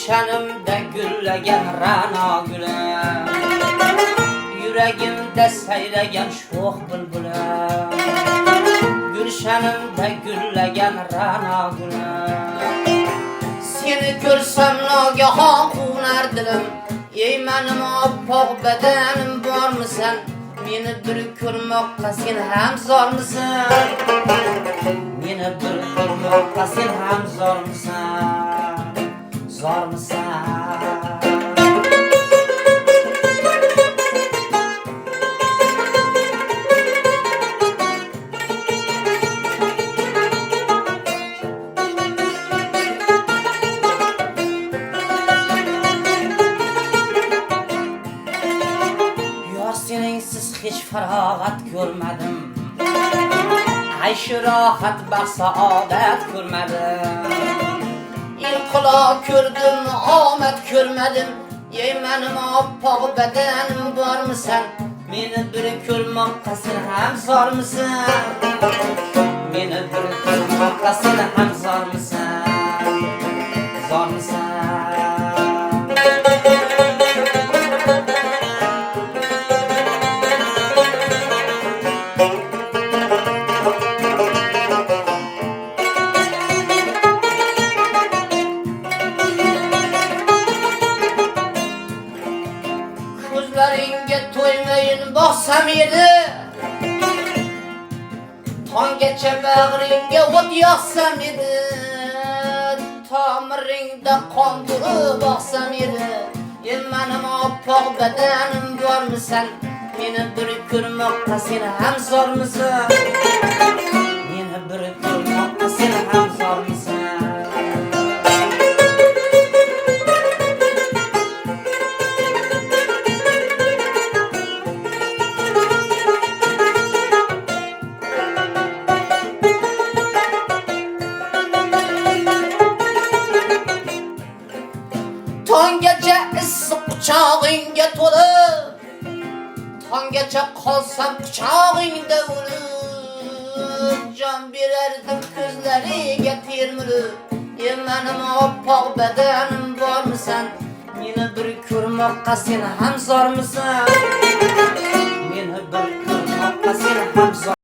Gülşanımda güllagan ra'no gulim, yuragimda sayragan sho'x bulbulim. Gülşanımda güllagan ra'no gulim, seni ko'rsam nogahon qunar dilim. Ey menim oppoq badanim bormisan, meni bir ko'rmoqqa sen ham zormisan? Meni bir ko'rmoqqa sen ham zormisan? Zormisan? Seningsiz hiç farog'at ko'rmadim, aysh rohat baxt saodat ko'rmadim. İnqilob ko'rdim, omad ko'rmadim. Ey menim oppoq badanim bormisan, meni bir ko'rmoqqa sen ham zormisan? Meni bir ko'rmoqqa sen ham zormisan? Zormisan? Ko'zlaringga to'ymayin boqsam edi, tonggacha bag'ringga o't yoqsam edi, tomiringda qon turib oqsam edi. Ey menim oppoq badanim bormisan, meni bir ko'rmoqqa sen ham zormisan? Meni bir ko'rmoqqa sen ham zormisan? Tonggacha issiq quchog'ingga to'lib, tonggacha qolsam quchog'ingda o'lib, jon berardim ko'zlariga termilib. Ey menim oppoq badanim bormisan, meni bir ko'rmoqqa sen ham zormisan? Meni bir ko'rmoqqa sen ham zor